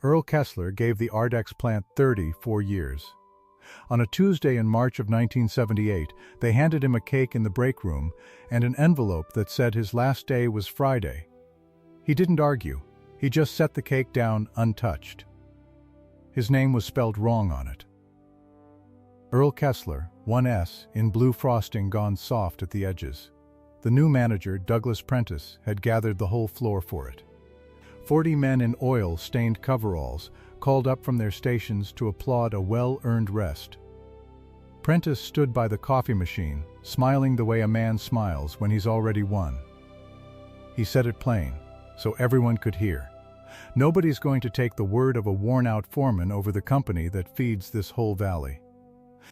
Earl Kessler gave the Ardex plant 34 years. On a Tuesday in March of 1978, they handed him a cake in the break room and an envelope that said his last day was Friday. He didn't argue. He just set the cake down untouched. His name was spelled wrong on it. Earl Kessler, one S, in blue frosting gone soft at the edges. The new manager, Douglas Prentice, had gathered the whole floor for it. 40 men in oil-stained coveralls called up from their stations to applaud a well-earned rest. Prentice stood by the coffee machine, smiling the way a man smiles when he's already won. He said it plain, so everyone could hear. Nobody's going to take the word of a worn-out foreman over the company that feeds this whole valley.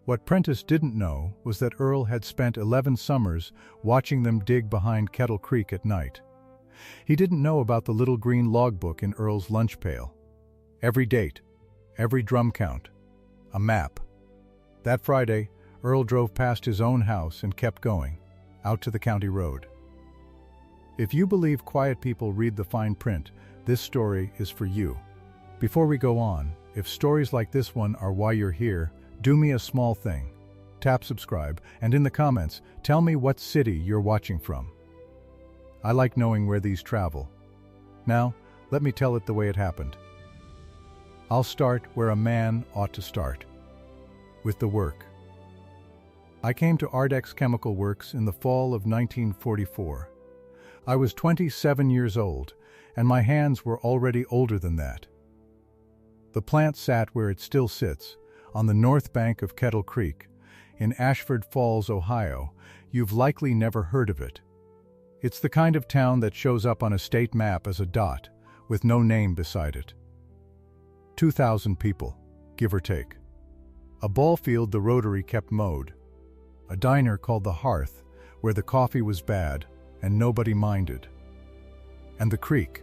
What Prentice didn't know was that Earl had spent 11 summers watching them dig behind Kettle Creek at night. He didn't know about the little green logbook in Earl's lunch pail. Every date, every drum count, a map. That Friday, Earl drove past his own house and kept going, out to the county road. If you believe quiet people read the fine print, this story is for you. Before we go on, if stories like this one are why you're here, do me a small thing. Tap subscribe, and in the comments, tell me what city you're watching from. I like knowing where these travel. Now, let me tell it the way it happened. I'll start where a man ought to start, with the work. I came to Ardex Chemical Works in the fall of 1944. I was 27 years old, and my hands were already older than that. The plant sat where it still sits, on the north bank of Kettle Creek, in Ashford Falls, Ohio. You've likely never heard of it. It's the kind of town that shows up on a state map as a dot, with no name beside it. 2,000 people, give or take. A ball field the Rotary kept mowed. A diner called the Hearth, where the coffee was bad and nobody minded. And the creek.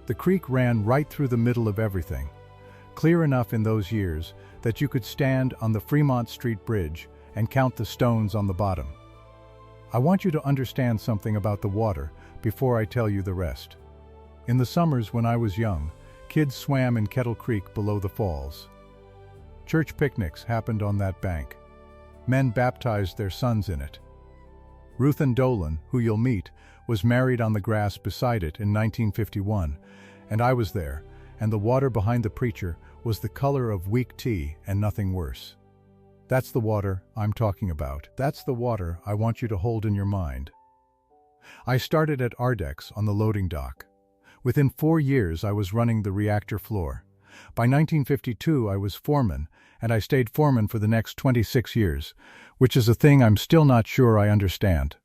The creek ran right through the middle of everything, clear enough in those years that you could stand on the Fremont Street Bridge and count the stones on the bottom. I want you to understand something about the water before I tell you the rest. In the summers when I was young, kids swam in Kettle Creek below the falls. Church picnics happened on that bank. Men baptized their sons in it. Ruth and Dolan, who you'll meet, was married on the grass beside it in 1951, and I was there, and the water behind the preacher was the color of weak tea and nothing worse. That's the water I'm talking about. That's the water I want you to hold in your mind. I started at Ardex on the loading dock. Within 4 years I was running the reactor floor. By 1952 I was foreman, and I stayed foreman for the next 26 years, which is a thing I'm still not sure I understand.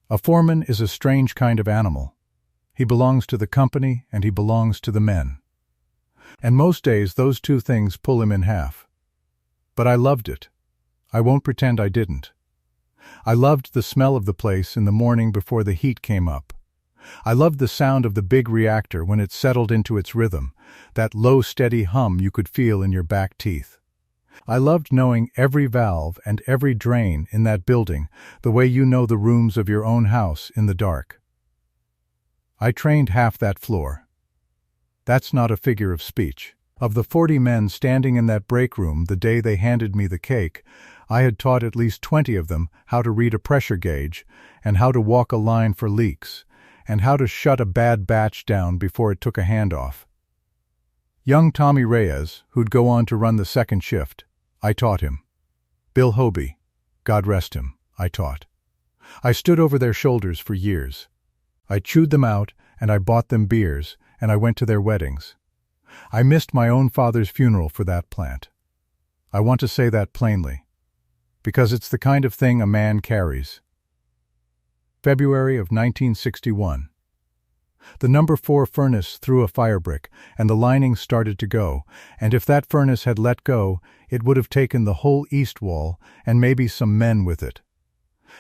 A foreman is a strange kind of animal. He belongs to the company and he belongs to the men. And most days those two things pull him in half. But I loved it. I won't pretend I didn't. I loved the smell of the place in the morning before the heat came up. I loved the sound of the big reactor when it settled into its rhythm, that low steady hum you could feel in your back teeth. I loved knowing every valve and every drain in that building the way you know the rooms of your own house in the dark. I trained half that floor. That's not a figure of speech. Of the 40 men standing in that break room the day they handed me the cake, I had taught at least 20 of them how to read a pressure gauge and how to walk a line for leaks, and how to shut a bad batch down before it took a handoff. Young Tommy Reyes, who'd go on to run the second shift, I taught him. Bill Hobie, God rest him, I taught. I stood over their shoulders for years. I chewed them out, and I bought them beers, and I went to their weddings. I missed my own father's funeral for that plant. I want to say that plainly, because it's the kind of thing a man carries. February of 1961. The number 4 furnace threw a firebrick, and the lining started to go, and if that furnace had let go, it would have taken the whole east wall, and maybe some men with it.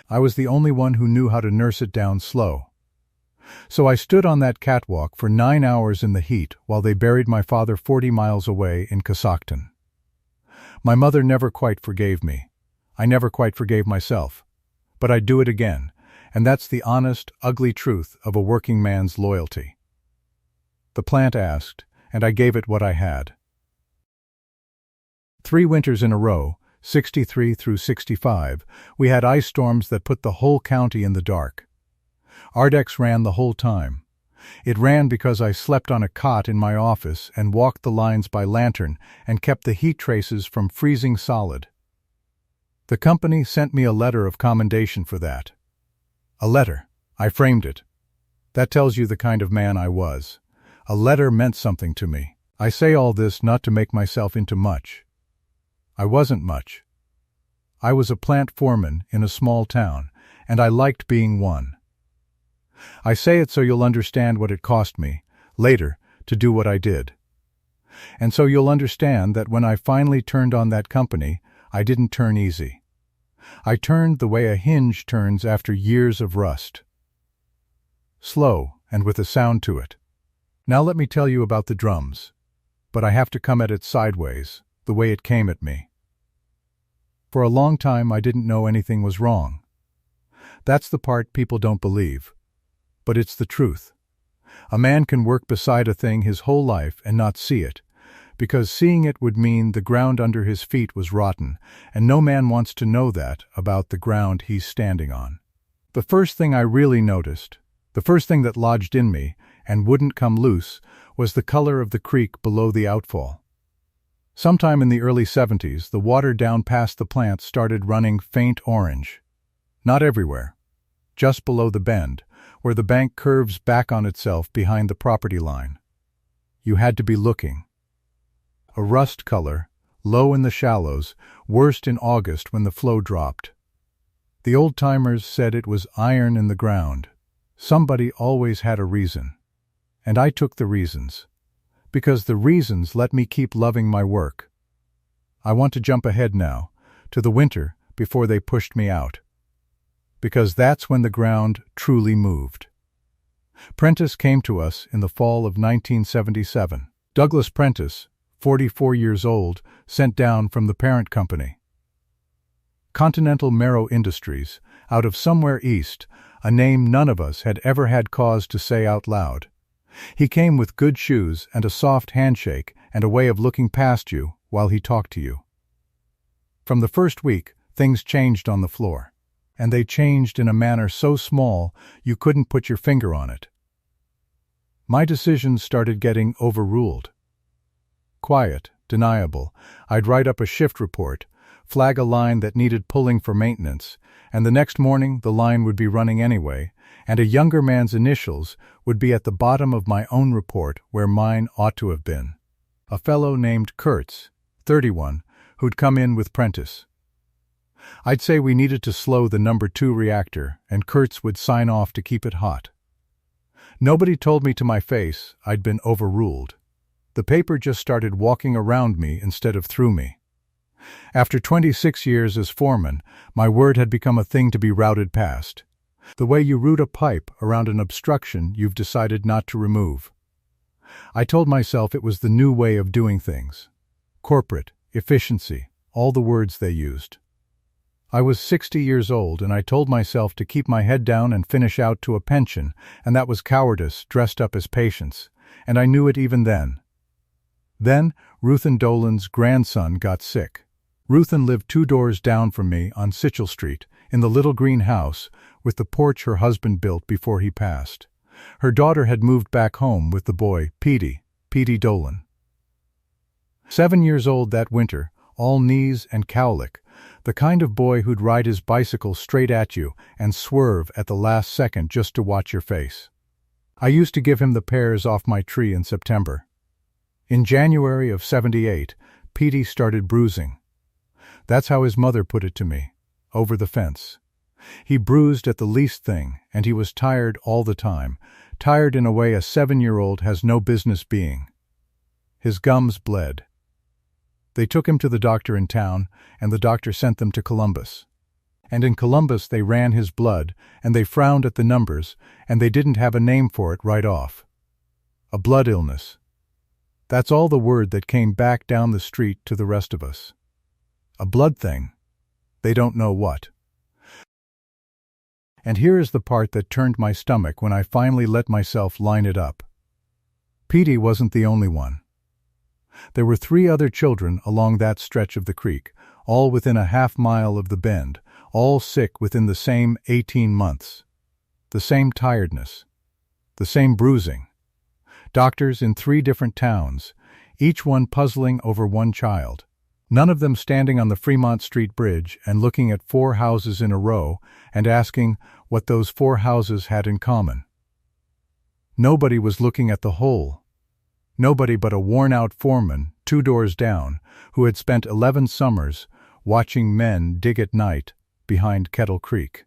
I was the only one who knew how to nurse it down slow. So I stood on that catwalk for 9 hours in the heat while they buried my father 40 miles away in Cossacton. My mother never quite forgave me. I never quite forgave myself. But I'd do it again, and that's the honest, ugly truth of a working man's loyalty. The plant asked, and I gave it what I had. 3 winters in a row, 63 through 65, we had ice storms that put the whole county in the dark. Ardex ran the whole time. It ran because I slept on a cot in my office and walked the lines by lantern and kept the heat traces from freezing solid. The company sent me a letter of commendation for that. A letter. I framed it. That tells you the kind of man I was. A letter meant something to me. I say all this not to make myself into much. I wasn't much. I was a plant foreman in a small town, and I liked being one. I say it so you'll understand what it cost me, later, to do what I did. And so you'll understand that when I finally turned on that company, I didn't turn easy. I turned the way a hinge turns after years of rust. Slow, and with a sound to it. Now let me tell you about the drums. But I have to come at it sideways, the way it came at me. For a long time I didn't know anything was wrong. That's the part people don't believe. But it's the truth. A man can work beside a thing his whole life and not see it, because seeing it would mean the ground under his feet was rotten, and no man wants to know that about the ground he's standing on. The first thing I really noticed, the first thing that lodged in me and wouldn't come loose, was the color of the creek below the outfall. Sometime in the early 70s, the water down past the plant started running faint orange. Not everywhere. Just below the bend, where the bank curves back on itself behind the property line. You had to be looking. A rust color, low in the shallows, worst in August when the flow dropped. The old-timers said it was iron in the ground. Somebody always had a reason. And I took the reasons. Because the reasons let me keep loving my work. I want to jump ahead now, to the winter before they pushed me out. Because that's when the ground truly moved. Prentice came to us in the fall of 1977. Douglas Prentice, 44 years old, sent down from the parent company. Continental Marrow Industries, out of somewhere east, a name none of us had ever had cause to say out loud. He came with good shoes and a soft handshake and a way of looking past you while he talked to you. From the first week, things changed on the floor. And they changed in a manner so small you couldn't put your finger on it. My decisions started getting overruled. Quiet, deniable, I'd write up a shift report, flag a line that needed pulling for maintenance, and the next morning the line would be running anyway, and a younger man's initials would be at the bottom of my own report where mine ought to have been. A fellow named Kurtz, 31, who'd come in with Prentice. I'd say we needed to slow the number 2 reactor, and Kurtz would sign off to keep it hot. Nobody told me to my face I'd been overruled. The paper just started walking around me instead of through me. After 26 years as foreman, my word had become a thing to be routed past. The way you route a pipe around an obstruction you've decided not to remove. I told myself it was the new way of doing things. Corporate, efficiency, all the words they used. I was 60 years old, and I told myself to keep my head down and finish out to a pension, and that was cowardice dressed up as patience, and I knew it even then. Then, Ruthen Dolan's grandson got sick. Ruthen lived 2 doors down from me on Sitchell Street, in the little green house, with the porch her husband built before he passed. Her daughter had moved back home with the boy, Petey Dolan. 7 years old that winter, all knees and cowlick, the kind of boy who'd ride his bicycle straight at you and swerve at the last second just to watch your face. I used to give him the pears off my tree in September. In January of 78, Petey started bruising. That's how his mother put it to me, over the fence. He bruised at the least thing, and he was tired all the time, tired in a way a 7-year-old has no business being. His gums bled. They took him to the doctor in town, and the doctor sent them to Columbus. And in Columbus they ran his blood, and they frowned at the numbers, and they didn't have a name for it right off. A blood illness. That's all the word that came back down the street to the rest of us. A blood thing. They don't know what. And here is the part that turned my stomach when I finally let myself line it up. Petey wasn't the only one. There were 3 other children along that stretch of the creek, all within a half-mile of the bend, all sick within the same 18 months. The same tiredness. The same bruising. Doctors in 3 different towns, each one puzzling over one child. None of them standing on the Fremont Street Bridge and looking at 4 houses in a row and asking what those 4 houses had in common. Nobody was looking at the whole. Nobody but a worn-out foreman, 2 doors down, who had spent 11 summers watching men dig at night behind Kettle Creek.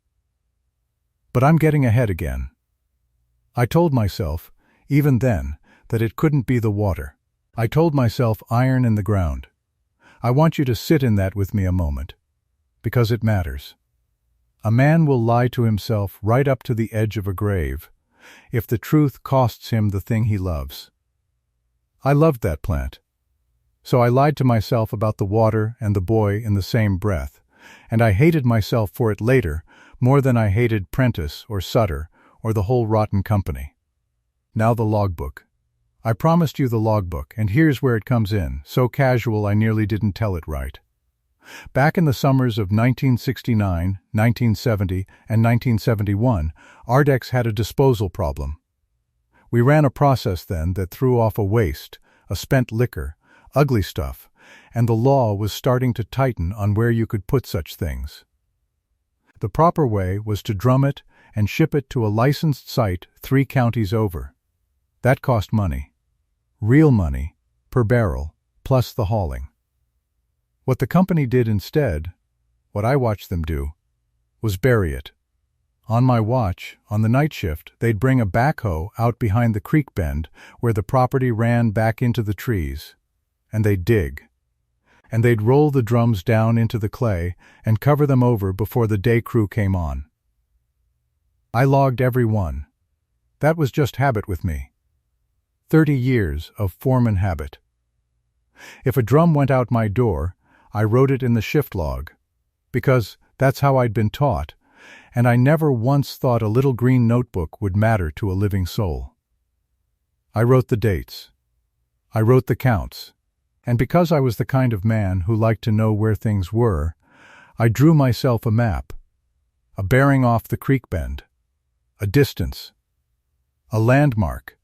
But I'm getting ahead again. I told myself, even then, that it couldn't be the water. I told myself iron in the ground. I want you to sit in that with me a moment, because it matters. A man will lie to himself right up to the edge of a grave, if the truth costs him the thing he loves. I loved that plant. So I lied to myself about the water and the boy in the same breath, and I hated myself for it later more than I hated Prentice or Sutter or the whole rotten company. Now the logbook. I promised you the logbook, and here's where it comes in, so casual I nearly didn't tell it right. Back in the summers of 1969, 1970, and 1971, Ardex had a disposal problem. We ran a process then that threw off a waste, a spent liquor, ugly stuff, and the law was starting to tighten on where you could put such things. The proper way was to drum it and ship it to a licensed site 3 counties over. That cost money. Real money, per barrel, plus the hauling. What the company did instead, what I watched them do, was bury it. On my watch, on the night shift, they'd bring a backhoe out behind the creek bend where the property ran back into the trees, and they'd dig. And they'd roll the drums down into the clay and cover them over before the day crew came on. I logged every one. That was just habit with me. 30 years of Foreman habit. If a drum went out my door, I wrote it in the shift log, because that's how I'd been taught, and I never once thought a little green notebook would matter to a living soul. I wrote the dates. I wrote the counts, and because I was the kind of man who liked to know where things were, I drew myself a map, a bearing off the creek bend, a distance, a landmark,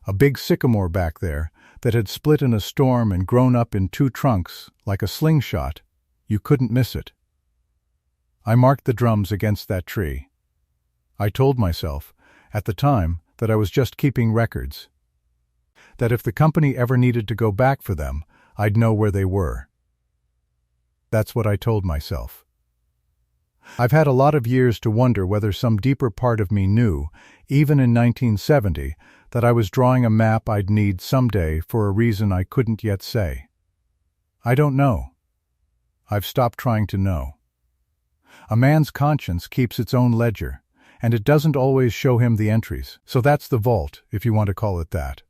a big sycamore back there that had split in a storm and grown up in 2 trunks like a slingshot. You couldn't miss it. I marked the drums against that tree. I told myself, at the time, that I was just keeping records. That if the company ever needed to go back for them, I'd know where they were. That's what I told myself. I've had a lot of years to wonder whether some deeper part of me knew, even in 1970, that I was drawing a map I'd need someday for a reason I couldn't yet say. I don't know. I've stopped trying to know. A man's conscience keeps its own ledger, and it doesn't always show him the entries, so that's the vault, if you want to call it that.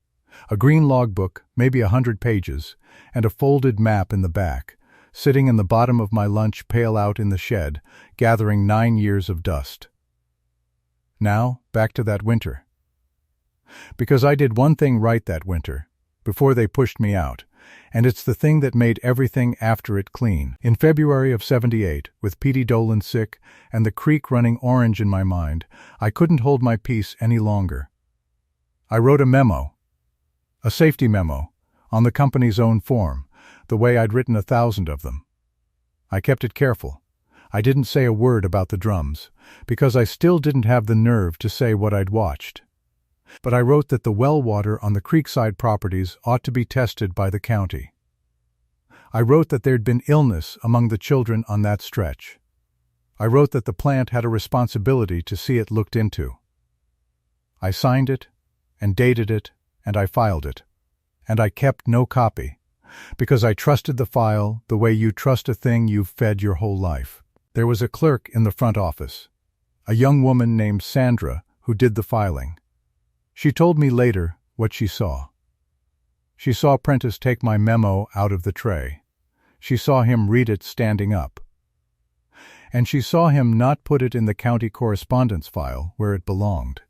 A green logbook, maybe 100 pages, and a folded map in the back, sitting in the bottom of my lunch pail out in the shed, gathering 9 years of dust. Now, back to that winter. Because I did one thing right that winter, before they pushed me out, and it's the thing that made everything after it clean. In February of '78, with Petey Dolan sick and the creek running orange in my mind, I couldn't hold my peace any longer. I wrote a memo, a safety memo, on the company's own form, the way I'd written 1,000 of them. I kept it careful. I didn't say a word about the drums, because I still didn't have the nerve to say what I'd watched. But I wrote that the well water on the creekside properties ought to be tested by the county. I wrote that there'd been illness among the children on that stretch. I wrote that the plant had a responsibility to see it looked into. I signed it, and dated it, and I filed it. And I kept no copy, because I trusted the file the way you trust a thing you've fed your whole life. There was a clerk in the front office, a young woman named Sandra, who did the filing. She told me later what she saw. She saw Prentice take my memo out of the tray. She saw him read it standing up. And she saw him not put it in the county correspondence file where it belonged.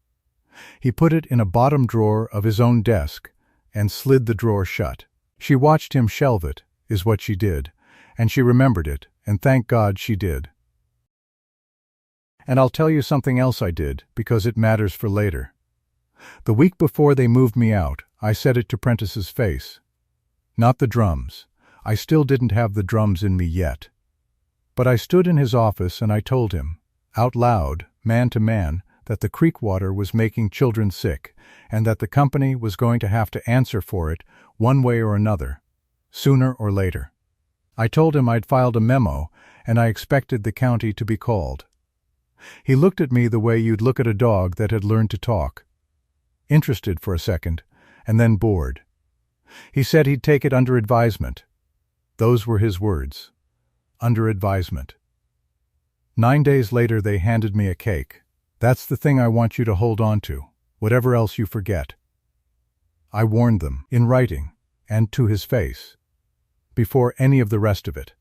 He put it in a bottom drawer of his own desk and slid the drawer shut. She watched him shelve it, is what she did, and she remembered it, and thank God she did. And I'll tell you something else I did, because it matters for later. The week before they moved me out, I said it to Prentice's face. Not the drums. I still didn't have the drums in me yet. But I stood in his office and I told him, out loud, man to man, that the creek water was making children sick, and that the company was going to have to answer for it one way or another, sooner or later. I told him I'd filed a memo, and I expected the county to be called. He looked at me the way you'd look at a dog that had learned to talk. Interested for a second, and then bored. He said he'd take it under advisement. Those were his words. Under advisement. 9 days later they handed me a cake. That's the thing I want you to hold on to, whatever else you forget. I warned them, in writing, and to his face, before any of the rest of it.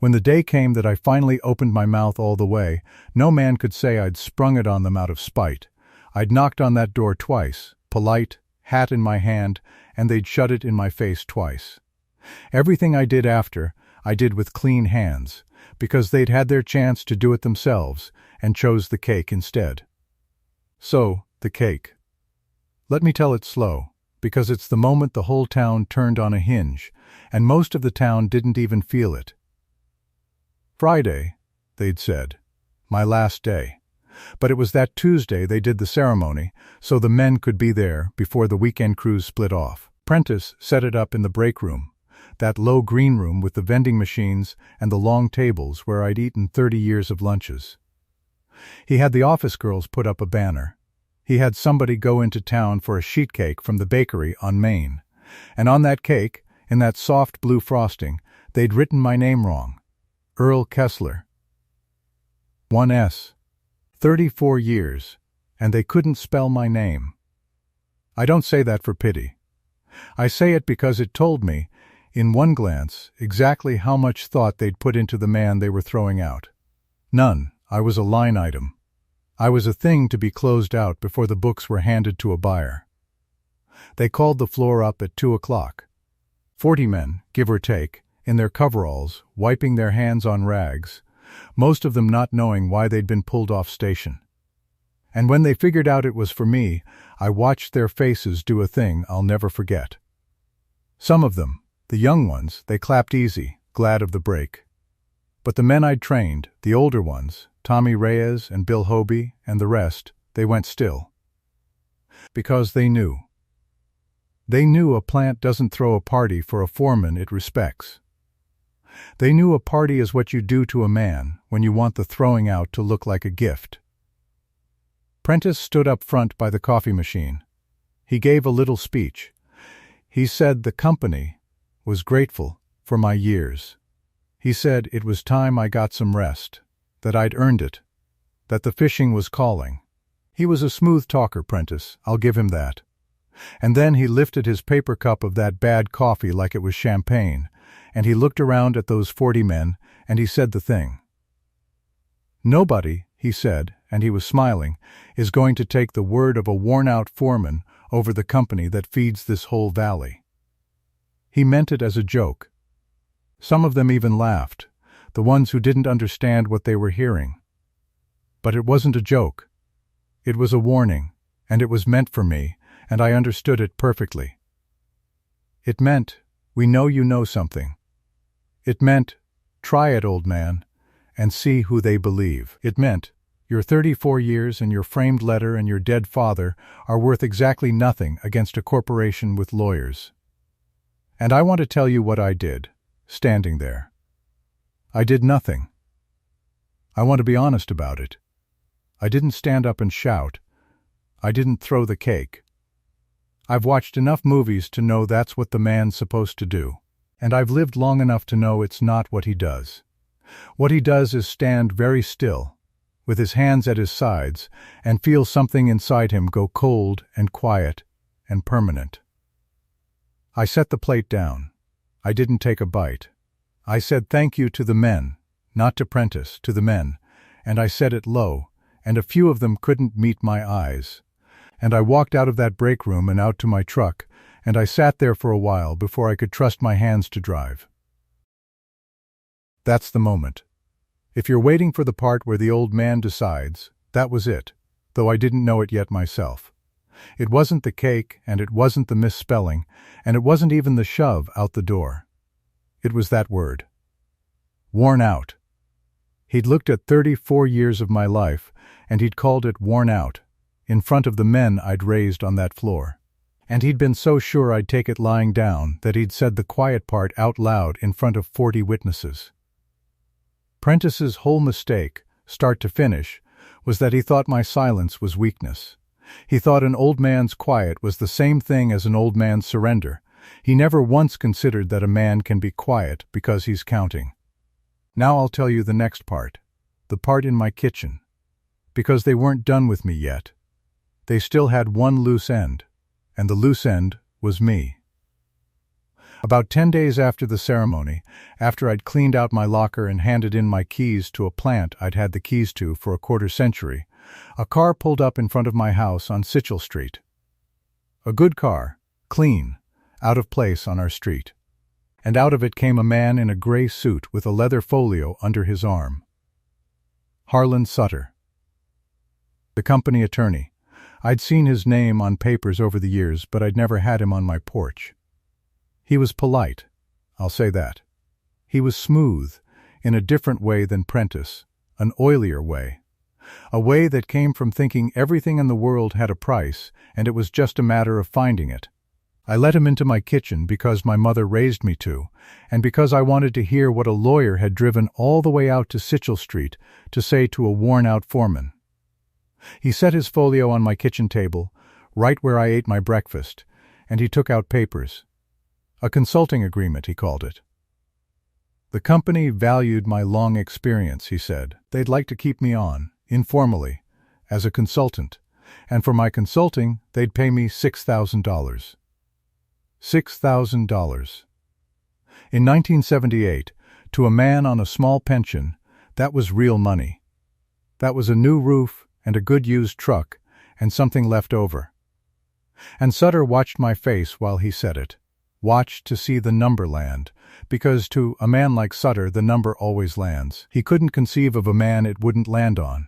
When the day came that I finally opened my mouth all the way, no man could say I'd sprung it on them out of spite. I'd knocked on that door twice, polite, hat in my hand, and they'd shut it in my face twice. Everything I did after, I did with clean hands, because they'd had their chance to do it themselves, and chose the cake instead. So, the cake. Let me tell it slow, because it's the moment the whole town turned on a hinge, and most of the town didn't even feel it. Friday, they'd said, my last day. But it was that Tuesday they did the ceremony, so the men could be there before the weekend crews split off. Prentice set it up in the break room, that low green room with the vending machines and the long tables where I'd eaten 30 years of lunches. He had the office girls put up a banner. He had somebody go into town for a sheet cake from the bakery on Main, and on that cake, in that soft blue frosting, they'd written my name wrong. Earl Kessler. 1S. 34 years, and they couldn't spell my name. I don't say that for pity. I say it because it told me, in one glance, exactly how much thought they'd put into the man they were throwing out. None. I was a line item. I was a thing to be closed out before the books were handed to a buyer. They called the floor up at 2 o'clock. 40 men, give or take, in their coveralls, wiping their hands on rags, most of them not knowing why they'd been pulled off station. And when they figured out it was for me, I watched their faces do a thing I'll never forget. Some of them, the young ones, they clapped easy, glad of the break. But the men I'd trained, the older ones, Tommy Reyes and Bill Hobie and the rest, they went still. Because they knew. They knew a plant doesn't throw a party for a foreman it respects. They knew a party is what you do to a man when you want the throwing out to look like a gift. Prentice stood up front by the coffee machine. He gave a little speech. He said the company was grateful for my years. He said it was time I got some rest, that I'd earned it, that the fishing was calling. He was a smooth talker, Prentice, I'll give him that. And then he lifted his paper cup of that bad coffee like it was champagne, and he looked around at those 40 men, and he said the thing. Nobody, he said, and he was smiling, is going to take the word of a worn-out foreman over the company that feeds this whole valley. He meant it as a joke. Some of them even laughed, the ones who didn't understand what they were hearing. But it wasn't a joke. It was a warning, and it was meant for me, and I understood it perfectly. It meant, we know you know something. It meant, try it, old man, and see who they believe. It meant, your 34 years and your framed letter and your dead father are worth exactly nothing against a corporation with lawyers. And I want to tell you what I did, standing there. I did nothing. I want to be honest about it. I didn't stand up and shout. I didn't throw the cake. I've watched enough movies to know that's what the man's supposed to do, and I've lived long enough to know it's not what he does. What he does is stand very still, with his hands at his sides, and feel something inside him go cold and quiet and permanent. I set the plate down. I didn't take a bite. I said thank you to the men, not to Prentice, to the men, and I said it low, and a few of them couldn't meet my eyes. And I walked out of that break room and out to my truck, and I sat there for a while before I could trust my hands to drive. That's the moment. If you're waiting for the part where the old man decides, that was it, though I didn't know it yet myself. It wasn't the cake, and it wasn't the misspelling, and it wasn't even the shove out the door. It was that word. Worn out. He'd looked at 34 years of my life, and he'd called it worn out, in front of the men I'd raised on that floor. And he'd been so sure I'd take it lying down that he'd said the quiet part out loud in front of 40 witnesses. Prentice's whole mistake, start to finish, was that he thought my silence was weakness. He thought an old man's quiet was the same thing as an old man's surrender. He never once considered that a man can be quiet because he's counting. Now I'll tell you the next part, the part in my kitchen. Because they weren't done with me yet. They still had one loose end, and the loose end was me. About 10 days after the ceremony, after I'd cleaned out my locker and handed in my keys to a plant I'd had the keys to for a quarter-century, a car pulled up in front of my house on Sitchell Street. A good car, clean, out of place on our street. And out of it came a man in a gray suit with a leather folio under his arm. Harlan Sutter. The company attorney. I'd seen his name on papers over the years, but I'd never had him on my porch. He was polite, I'll say that. He was smooth, in a different way than Prentice, an oilier way. A way that came from thinking everything in the world had a price, and it was just a matter of finding it. I let him into my kitchen because my mother raised me to, and because I wanted to hear what a lawyer had driven all the way out to Sitchell Street to say to a worn-out foreman. He set his folio on my kitchen table, right where I ate my breakfast, and he took out papers. A consulting agreement, he called it. The company valued my long experience, he said. They'd like to keep me on, informally, as a consultant, and for my consulting, they'd pay me $6,000. $6,000. In 1978, to a man on a small pension, that was real money. That was a new roof and a good used truck and something left over. And Sutter watched my face while he said it, watched to see the number land, because to a man like Sutter the number always lands. He couldn't conceive of a man it wouldn't land on.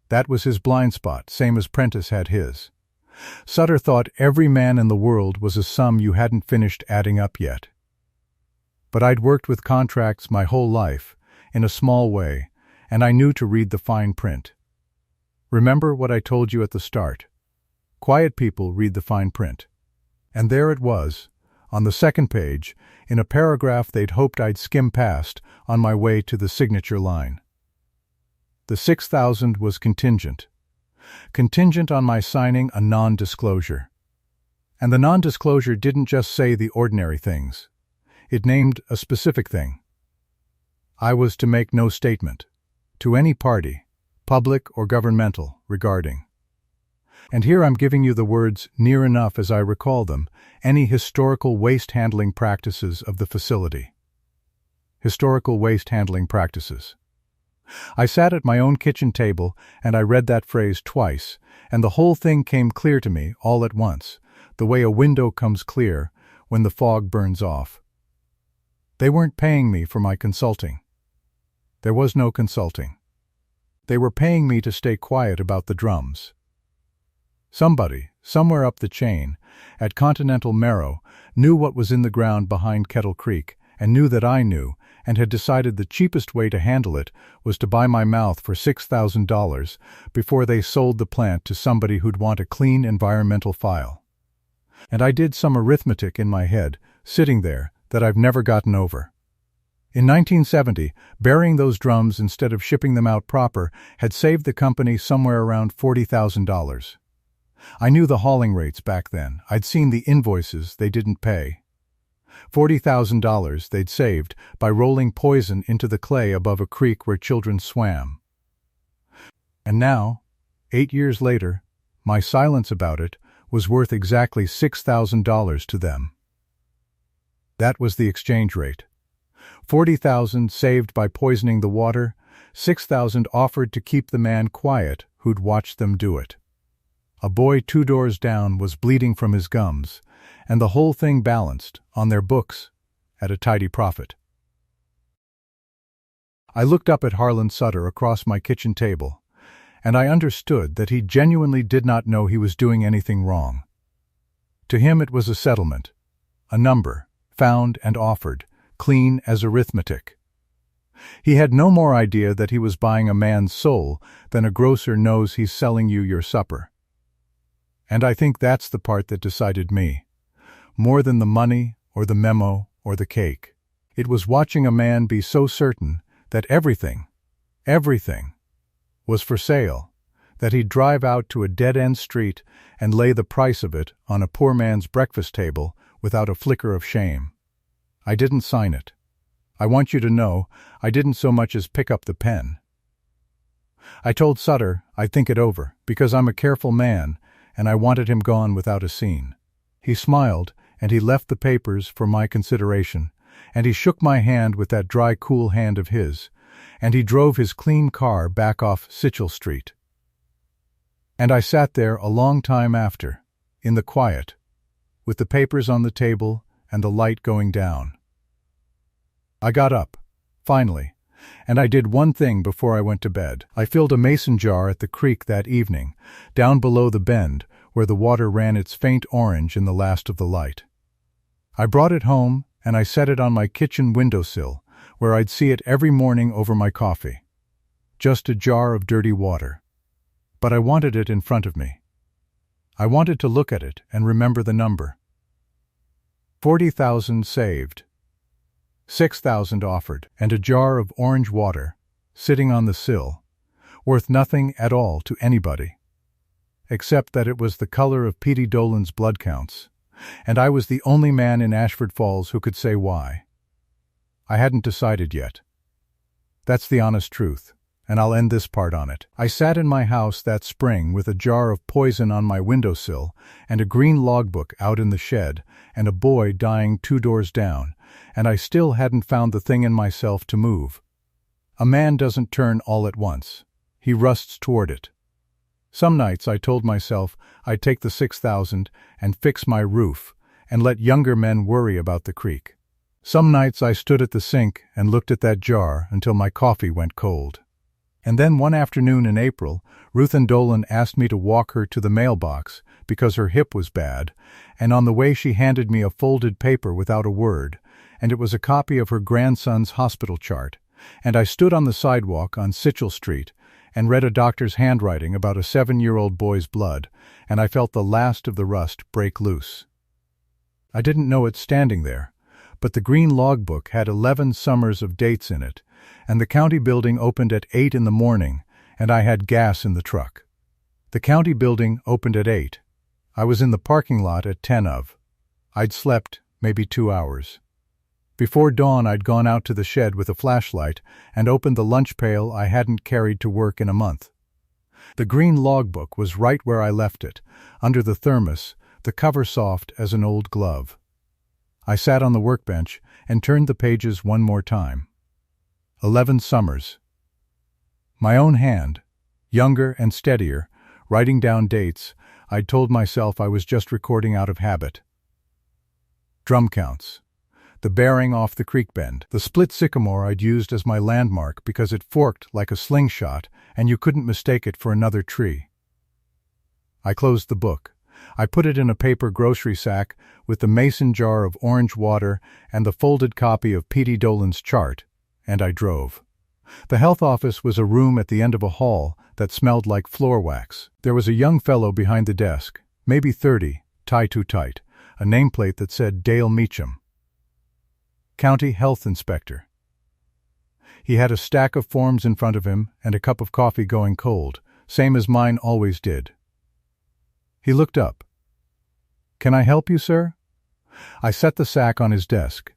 That was his blind spot, same as Prentice had his. Sutter thought every man in the world was a sum you hadn't finished adding up yet. But I'd worked with contracts my whole life, in a small way, and I knew to read the fine print. Remember what I told you at the start. Quiet people read the fine print. And there it was, on the second page, in a paragraph they'd hoped I'd skim past on my way to the signature line. The $6,000 was contingent. Contingent on my signing a non-disclosure. And the non-disclosure didn't just say the ordinary things. It named a specific thing. I was to make no statement, to any party, public or governmental, regarding. And here I'm giving you the words near enough as I recall them, any historical waste handling practices of the facility. Historical waste handling practices. I sat at my own kitchen table and I read that phrase twice, and the whole thing came clear to me all at once, the way a window comes clear when the fog burns off. They weren't paying me for my consulting. There was no consulting. They were paying me to stay quiet about the drums. Somebody, somewhere up the chain, at Continental Marrow, knew what was in the ground behind Kettle Creek, and knew that I knew, and had decided the cheapest way to handle it was to buy my mouth for $6,000 before they sold the plant to somebody who'd want a clean environmental file. And I did some arithmetic in my head, sitting there, that I've never gotten over. In 1970, burying those drums instead of shipping them out proper had saved the company somewhere around $40,000. I knew the hauling rates back then. I'd seen the invoices they didn't pay. $40,000 they'd saved by rolling poison into the clay above a creek where children swam. And now, 8 years later, my silence about it was worth exactly $6,000 to them. That was the exchange rate. $40,000 saved by poisoning the water, $6,000 offered to keep the man quiet who'd watched them do it. A boy 2 doors down was bleeding from his gums, and the whole thing balanced, on their books, at a tidy profit. I looked up at Harlan Sutter across my kitchen table, and I understood that he genuinely did not know he was doing anything wrong. To him it was a settlement, a number, found and offered, clean as arithmetic. He had no more idea that he was buying a man's soul than a grocer knows he's selling you your supper. And I think that's the part that decided me, more than the money or the memo or the cake. It was watching a man be so certain that everything, was for sale, that he'd drive out to a dead-end street and lay the price of it on a poor man's breakfast table without a flicker of shame. I didn't sign it. I want you to know I didn't so much as pick up the pen. I told Sutter I'd think it over, because I'm a careful man, and I wanted him gone without a scene. He smiled, and he left the papers for my consideration, and he shook my hand with that dry, cool hand of his, and he drove his clean car back off Sitchell Street. And I sat there a long time after, in the quiet, with the papers on the table and the light going down. I got up, finally, and I did one thing before I went to bed. I filled a mason jar at the creek that evening, down below the bend, where the water ran its faint orange in the last of the light. I brought it home, and I set it on my kitchen windowsill, where I'd see it every morning over my coffee. Just a jar of dirty water. But I wanted it in front of me. I wanted to look at it and remember the number. 40,000 saved. 6,000 offered, and a jar of orange water, sitting on the sill, worth nothing at all to anybody, except that it was the color of Petey Dolan's blood counts, and I was the only man in Ashford Falls who could say why. I hadn't decided yet. That's the honest truth, and I'll end this part on it. I sat in my house that spring with a jar of poison on my windowsill and a green logbook out in the shed and a boy dying 2 doors down, and I still hadn't found the thing in myself to move. A man doesn't turn all at once. He rusts toward it. Some nights I told myself I'd take the 6,000 and fix my roof and let younger men worry about the creek. Some nights I stood at the sink and looked at that jar until my coffee went cold. And then one afternoon in April, Ruthin Dolan asked me to walk her to the mailbox because her hip was bad, and on the way she handed me a folded paper without a word, and it was a copy of her grandson's hospital chart, and I stood on the sidewalk on Sitchell Street and read a doctor's handwriting about a 7-year-old boy's blood, and I felt the last of the rust break loose. I didn't know it standing there, but the green logbook had 11 summers of dates in it, and the county building opened at 8 in the morning, and I had gas in the truck. The county building opened at 8. I was in the parking lot at 10 of. I'd slept maybe 2 hours. Before dawn I'd gone out to the shed with a flashlight and opened the lunch pail I hadn't carried to work in a month. The green logbook was right where I left it, under the thermos, the cover soft as an old glove. I sat on the workbench and turned the pages one more time. 11 summers. My own hand, younger and steadier, writing down dates, I'd told myself I was just recording out of habit. Drum counts. The bearing off the creek bend, the split sycamore I'd used as my landmark because it forked like a slingshot and you couldn't mistake it for another tree. I closed the book. I put it in a paper grocery sack with the mason jar of orange water and the folded copy of Petey Dolan's chart, and I drove. The health office was a room at the end of a hall that smelled like floor wax. There was a young fellow behind the desk, maybe 30, tie too tight, a nameplate that said Dale Meacham, County Health Inspector. He had a stack of forms in front of him and a cup of coffee going cold, same as mine always did. He looked up. "Can I help you, sir?" I set the sack on his desk.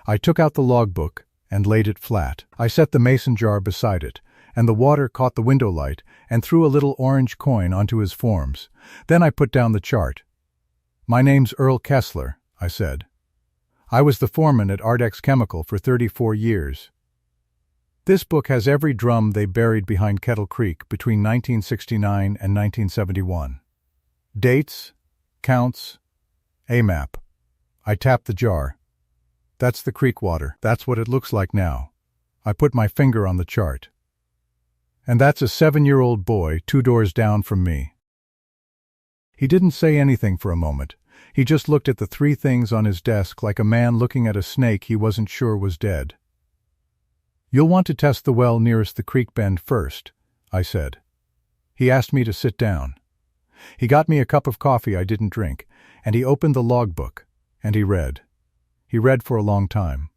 I took out the logbook and laid it flat. I set the mason jar beside it, and the water caught the window light and threw a little orange coin onto his forms. Then I put down the chart. "My name's Earl Kessler," I said. "I was the foreman at Ardex Chemical for 34 years. This book has every drum they buried behind Kettle Creek between 1969 and 1971. Dates, counts, a map. I tapped the jar. That's the creek water. That's what it looks like now. I put my finger on the chart. And that's a 7-year-old boy 2 doors down from me. He didn't say anything for a moment. He just looked at the 3 things on his desk like a man looking at a snake he wasn't sure was dead. "You'll want to test the well nearest the creek bend first," I said. He asked me to sit down. He got me a cup of coffee I didn't drink, and he opened the logbook, and he read. He read for a long time.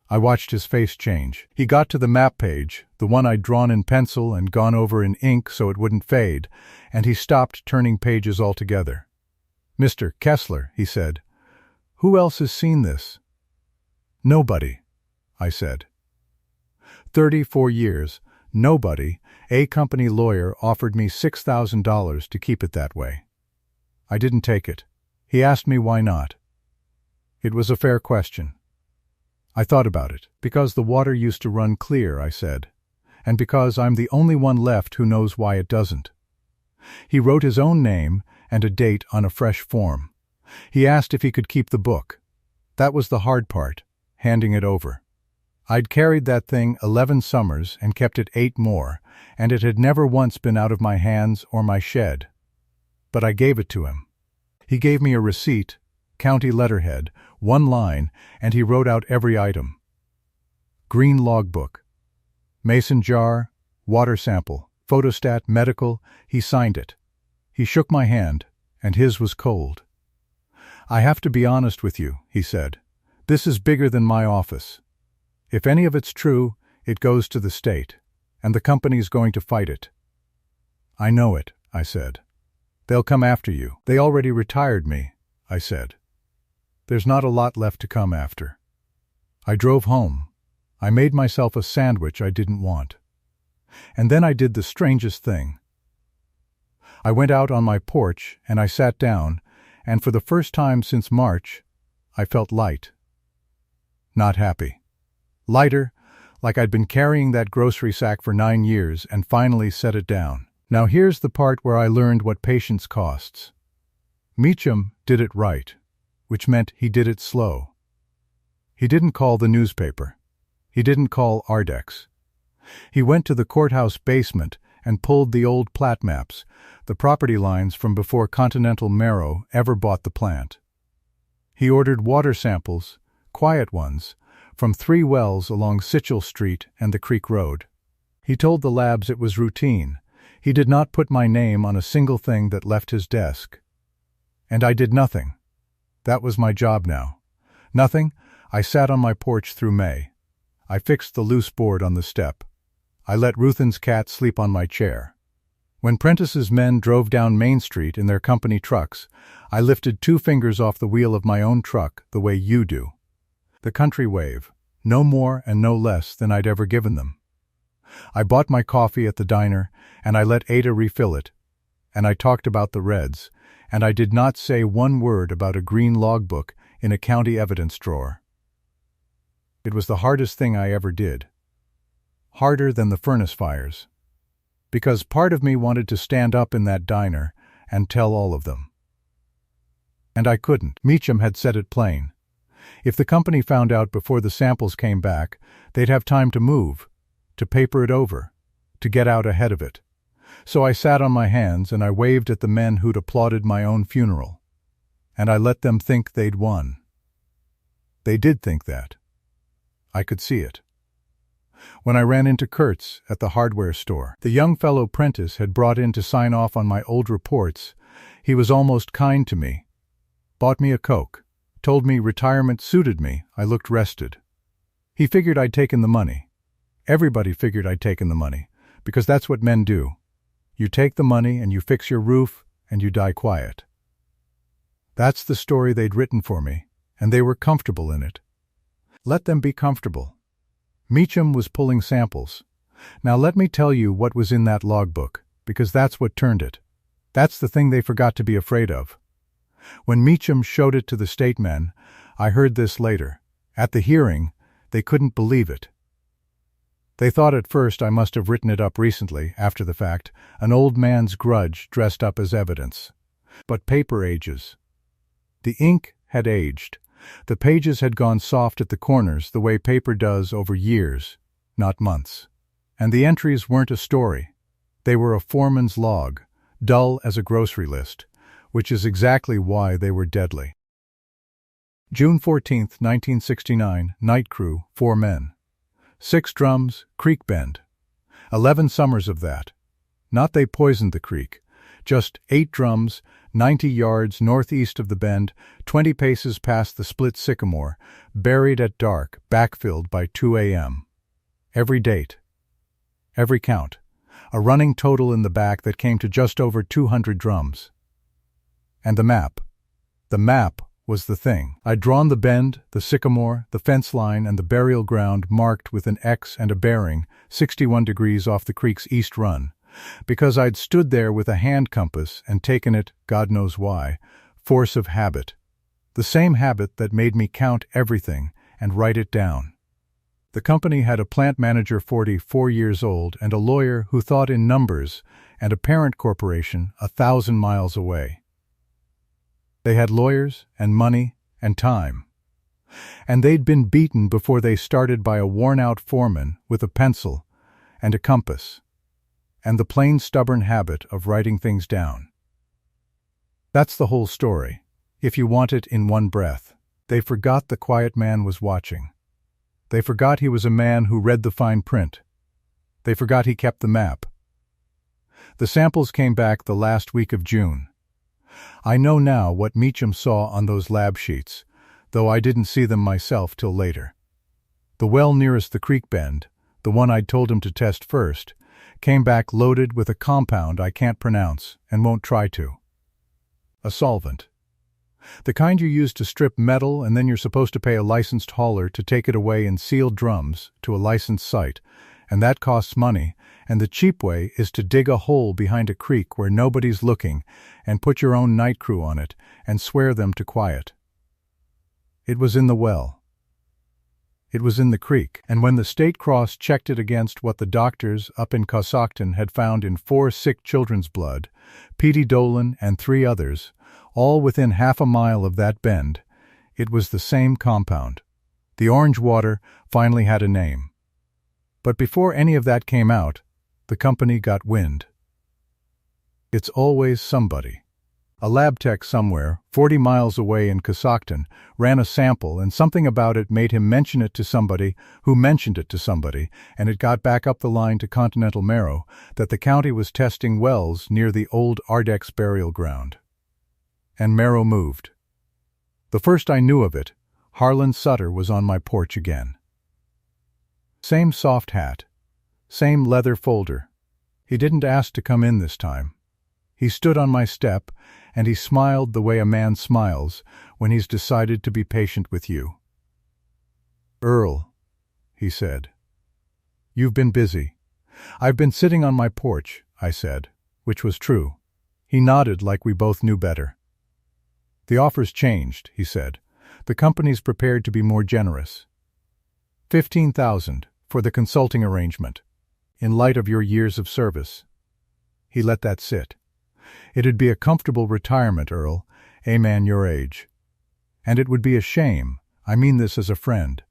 I watched his face change. He got to the map page, the one I'd drawn in pencil and gone over in ink so it wouldn't fade, and he stopped turning pages altogether. "Mr. Kessler," he said, "who else has seen this?" "Nobody," I said. 34 years, nobody. A company lawyer offered me $6,000 to keep it that way. I didn't take it. He asked me why not. It was a fair question. I thought about it. "Because the water used to run clear," I said, "and because I'm the only one left who knows why it doesn't." He wrote his own name and a date on a fresh form. He asked if he could keep the book. That was the hard part, handing it over. I'd carried that thing 11 summers and kept it 8 more, and it had never once been out of my hands or my shed. But I gave it to him. He gave me a receipt, county letterhead, 1 line, and he wrote out every item. Green logbook. Mason jar, water sample, photostat, medical. He signed it. He shook my hand, and his was cold. "I have to be honest with you," he said. "This is bigger than my office. If any of it's true, it goes to the state, and the company's going to fight it." "I know it," I said. "They'll come after you. They already retired me," I said. "There's not a lot left to come after." I drove home. I made myself a sandwich I didn't want. And then I did the strangest thing. I went out on my porch and I sat down, and for the first time since March, I felt light. Not happy. Lighter, like I'd been carrying that grocery sack for 9 years and finally set it down. Now here's the part where I learned what patience costs. Meacham did it right, which meant he did it slow. He didn't call the newspaper. He didn't call Ardex. He went to the courthouse basement and pulled the old plat maps, the property lines from before Continental Marrow ever bought the plant. He ordered water samples, quiet ones, from 3 wells along Sitchell Street and the Creek Road. He told the labs it was routine. He did not put my name on a single thing that left his desk. And I did nothing. That was my job now. Nothing. I sat on my porch through May. I fixed the loose board on the step. I let Ruthen's cat sleep on my chair. When Prentice's men drove down Main Street in their company trucks, I lifted 2 fingers off the wheel of my own truck the way you do. The country wave, no more and no less than I'd ever given them. I bought my coffee at the diner, and I let Ada refill it, and I talked about the Reds, and I did not say one word about a green logbook in a county evidence drawer. It was the hardest thing I ever did. Harder than the furnace fires. Because part of me wanted to stand up in that diner and tell all of them. And I couldn't. Meacham had said it plain. If the company found out before the samples came back, they'd have time to move, to paper it over, to get out ahead of it. So I sat on my hands and I waved at the men who'd applauded my own funeral. And I let them think they'd won. They did think that. I could see it. When I ran into Kurtz at the hardware store, the young fellow Prentice had brought in to sign off on my old reports, he was almost kind to me. Bought me a Coke. Told me retirement suited me. I looked rested. He figured I'd taken the money. Everybody figured I'd taken the money, because that's what men do. You take the money and you fix your roof and you die quiet. That's the story they'd written for me, and they were comfortable in it. Let them be comfortable. Meacham was pulling samples. Now let me tell you what was in that logbook, because that's what turned it. That's the thing they forgot to be afraid of. When Meacham showed it to the state men, I heard this later. At the hearing, they couldn't believe it. They thought at first I must have written it up recently, after the fact, an old man's grudge dressed up as evidence. But paper ages. The ink had aged. The pages had gone soft at the corners the way paper does over years, not months. And the entries weren't a story. They were a foreman's log, dull as a grocery list, which is exactly why they were deadly. June 14, 1969, night crew, 4 men. 6 drums, creek bend. 11 summers of that. Not they poisoned the creek. Just 8 drums, 90 yards northeast of the bend, 20 paces past the split sycamore, buried at dark, backfilled by 2 a.m. Every date. Every count. A running total in the back that came to just over 200 drums. And the map. The map was the thing. I'd drawn the bend, the sycamore, the fence line, and the burial ground marked with an X and a bearing, 61 degrees off the creek's east run, because I'd stood there with a hand compass and taken it, God knows why, force of habit. The same habit that made me count everything and write it down. The company had a plant manager 44 years old and a lawyer who thought in numbers and a parent corporation 1,000 miles away. They had lawyers and money and time. And they'd been beaten before they started by a worn-out foreman with a pencil and a compass, and the plain stubborn habit of writing things down. That's the whole story, if you want it in one breath. They forgot the quiet man was watching. They forgot he was a man who read the fine print. They forgot he kept the map. The samples came back the last week of June. I know now what Meacham saw on those lab sheets, though I didn't see them myself till later. The well nearest the creek bend, the one I'd told him to test first, came back loaded with a compound I can't pronounce and won't try to. A solvent. The kind you use to strip metal and then you're supposed to pay a licensed hauler to take it away in sealed drums to a licensed site, and that costs money, and the cheap way is to dig a hole behind a creek where nobody's looking and put your own night crew on it and swear them to quiet. It was in the well. It was in the creek, and when the State Cross checked it against what the doctors up in Cossacton had found in 4 sick children's blood, Petey Dolan and 3 others, all within half a mile of that bend, it was the same compound. The orange water finally had a name. But before any of that came out, the company got wind. It's always somebody. A lab tech somewhere, 40 miles away in Cossacton, ran a sample and something about it made him mention it to somebody who mentioned it to somebody, and it got back up the line to Continental Marrow that the county was testing wells near the old Ardex burial ground. And Marrow moved. The first I knew of it, Harlan Sutter was on my porch again. Same soft hat, same leather folder. He didn't ask to come in this time. He stood on my step, and he smiled the way a man smiles when he's decided to be patient with you. "Earl," he said, "you've been busy." "I've been sitting on my porch," I said, which was true. He nodded like we both knew better. "The offer's changed," he said. "The company's prepared to be more generous. 15,000 for the consulting arrangement, in light of your years of service." He let that sit. "It'd be a comfortable retirement, Earl, a man your age. And it would be a shame, I mean this as a friend,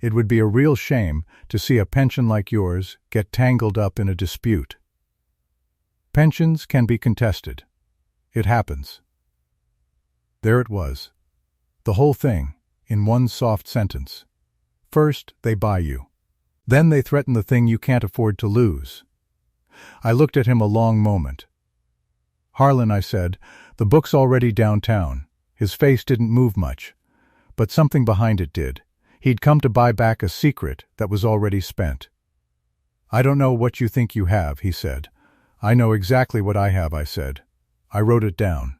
it would be a real shame to see a pension like yours get tangled up in a dispute. Pensions can be contested. It happens." There it was. The whole thing, in one soft sentence. First, they buy you. Then they threaten the thing you can't afford to lose. I looked at him a long moment. "Harlan," I said, "the book's already downtown." His face didn't move much, but something behind it did. He'd come to buy back a secret that was already spent. "I don't know what you think you have," he said. "I know exactly what I have," I said. I wrote it down.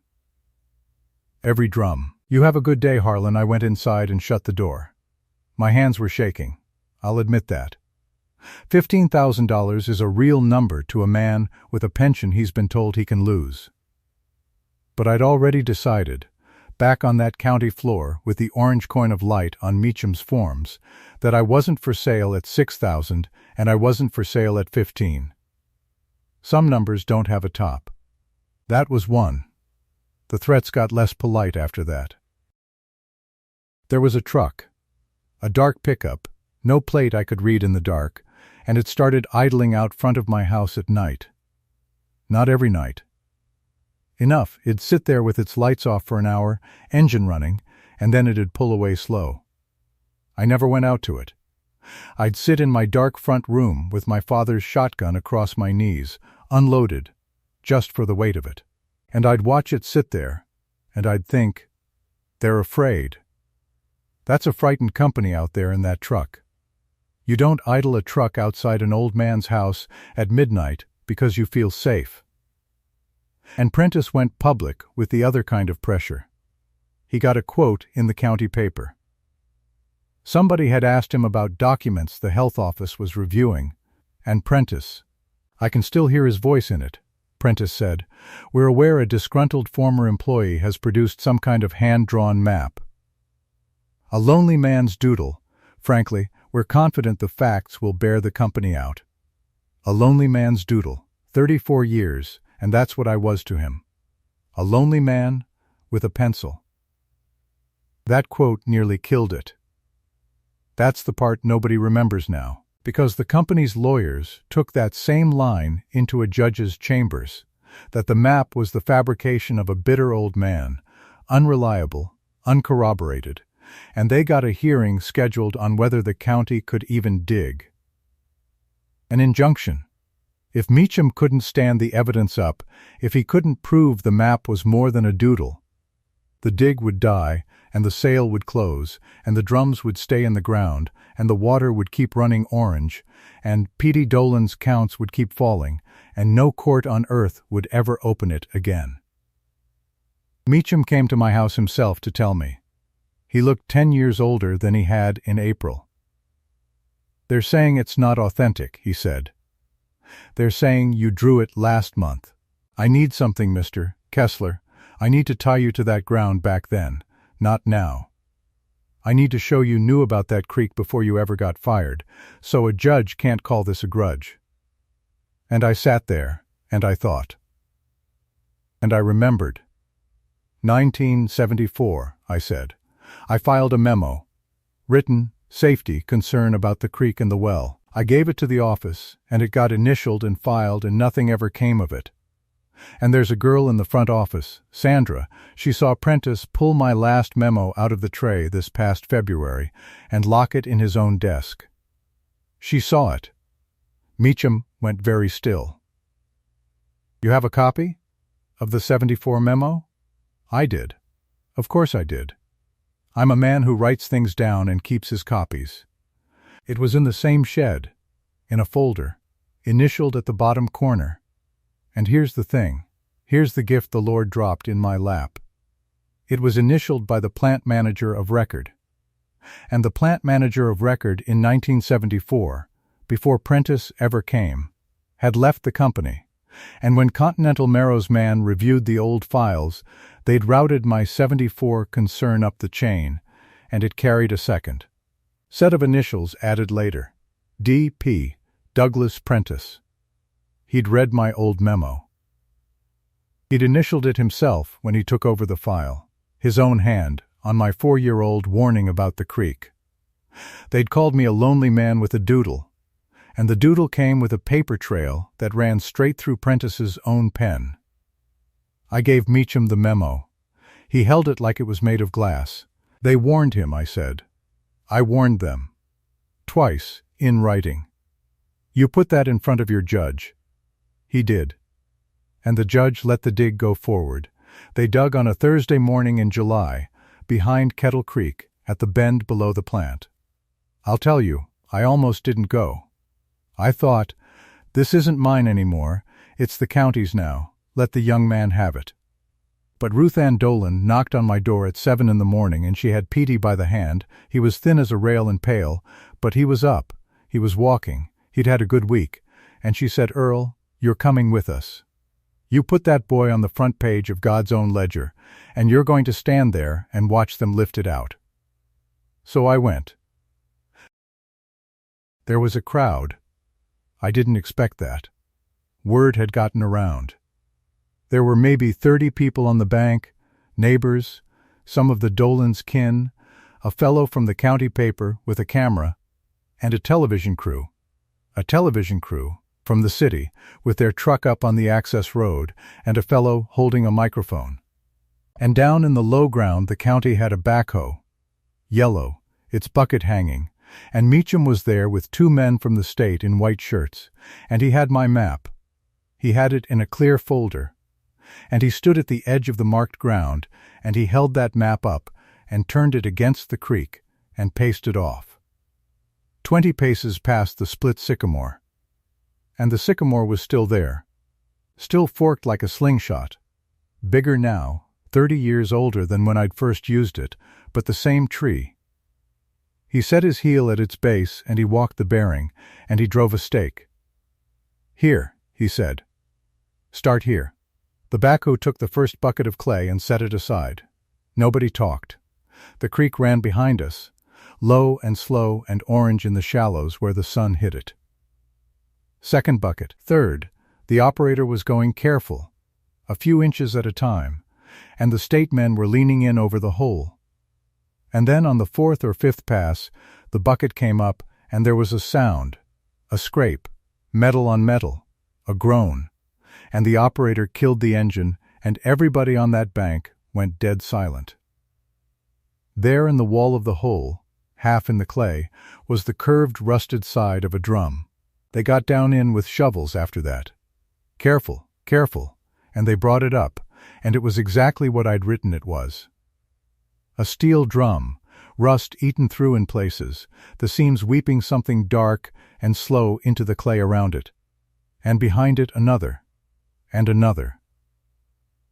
Every drum. "You have a good day, Harlan." I went inside and shut the door. My hands were shaking. I'll admit that. $15,000 is a real number to a man with a pension he's been told he can lose. But I'd already decided, back on that county floor with the orange coin of light on Meacham's forms, that I wasn't for sale at 6,000 and I wasn't for sale at 15. Some numbers don't have a top. That was one. The threats got less polite after that. There was a truck, a dark pickup, no plate I could read in the dark, and it started idling out front of my house at night. Not every night. Enough, it'd sit there with its lights off for an hour, engine running, and then it'd pull away slow. I never went out to it. I'd sit in my dark front room with my father's shotgun across my knees, unloaded, just for the weight of it. And I'd watch it sit there, and I'd think, they're afraid. That's a frightened company out there in that truck. You don't idle a truck outside an old man's house at midnight because you feel safe. And Prentice went public with the other kind of pressure. He got a quote in the county paper. Somebody had asked him about documents the health office was reviewing, and Prentice, I can still hear his voice in it, Prentice said, "We're aware a disgruntled former employee has produced some kind of hand-drawn map. A lonely man's doodle. Frankly, we're confident the facts will bear the company out. A lonely man's doodle, 34 years, and that's what I was to him. A lonely man with a pencil." That quote nearly killed it. That's the part nobody remembers now, because the company's lawyers took that same line into a judge's chambers, that the map was the fabrication of a bitter old man, unreliable, uncorroborated, and they got a hearing scheduled on whether the county could even dig. An injunction. If Meacham couldn't stand the evidence up, if he couldn't prove the map was more than a doodle, the dig would die, and the sale would close, and the drums would stay in the ground, and the water would keep running orange, and P.D. Dolan's counts would keep falling, and no court on earth would ever open it again. Meacham came to my house himself to tell me. He looked 10 years older than he had in April. "They're saying it's not authentic," he said. "They're saying you drew it last month. I need something, Mr. Kessler. I need to tie you to that ground back then, not now. I need to show you knew about that creek before you ever got fired, so a judge can't call this a grudge." And I sat there, and I thought. And I remembered. 1974, I said. I filed a memo. Written, safety, concern about the creek and the well. I gave it to the office, and it got initialed and filed, and nothing ever came of it. And there's a girl in the front office, Sandra. She saw Prentice pull my last memo out of the tray this past February and lock it in his own desk. She saw it. Meacham went very still. "You have a copy of the 74 memo?" I did. Of course I did. I'm a man who writes things down and keeps his copies. It was in the same shed, in a folder, initialed at the bottom corner. And here's the thing. Here's the gift the Lord dropped in my lap. It was initialed by the plant manager of record. And the plant manager of record in 1974, before Prentice ever came, had left the company. And when Continental Marrow's man reviewed the old files, they'd routed my 74 concern up the chain, and it carried a second set of initials added later. D.P. Douglas Prentice. He'd read my old memo. He'd initialed it himself when he took over the file, his own hand, on my 4-year-old warning about the creek. They'd called me a lonely man with a doodle, and the doodle came with a paper trail that ran straight through Prentice's own pen. I gave Meacham the memo. He held it like it was made of glass. "They warned him," I said. "I warned them. Twice, in writing. You put that in front of your judge." He did. And the judge let the dig go forward. They dug on a Thursday morning in July, behind Kettle Creek, at the bend below the plant. I'll tell you, I almost didn't go. I thought, this isn't mine anymore, it's the county's now, let the young man have it. But Ruth Ann Dolan knocked on my door at 7 in the morning, and she had Petey by the hand. He was thin as a rail and pale, but he was up, he was walking, he'd had a good week, and she said, "Earl, you're coming with us. You put that boy on the front page of God's own ledger, and you're going to stand there and watch them lift it out." So I went. There was a crowd. I didn't expect that. Word had gotten around. There were maybe 30 people on the bank, neighbors, some of the Dolan's kin, a fellow from the county paper with a camera, and a television crew from the city with their truck up on the access road and a fellow holding a microphone. And down in the low ground the county had a backhoe, yellow, its bucket hanging, and Meacham was there with 2 men from the state in white shirts, and he had my map. He had it in a clear folder, and he stood at the edge of the marked ground, and he held that map up and turned it against the creek and paced it off. 20 paces past the split sycamore. And the sycamore was still there, still forked like a slingshot, bigger now, 30 years older than when I'd first used it, but the same tree. He set his heel at its base and he walked the bearing, and he drove a stake. "Here," he said. "Start here." The backhoe took the first bucket of clay and set it aside. Nobody talked. The creek ran behind us, low and slow and orange in the shallows where the sun hit it. Second bucket, third. The operator was going careful, a few inches at a time, and the state men were leaning in over the hole. And then on the 4th or 5th pass, the bucket came up and there was a sound, a scrape, metal on metal, a groan, and the operator killed the engine and everybody on that bank went dead silent. There in the wall of the hole, half in the clay, was the curved rusted side of a drum. They got down in with shovels after that. Careful, careful, and they brought it up, and it was exactly what I'd written it was. A steel drum, rust eaten through in places, the seams weeping something dark and slow into the clay around it, and behind it another, and another.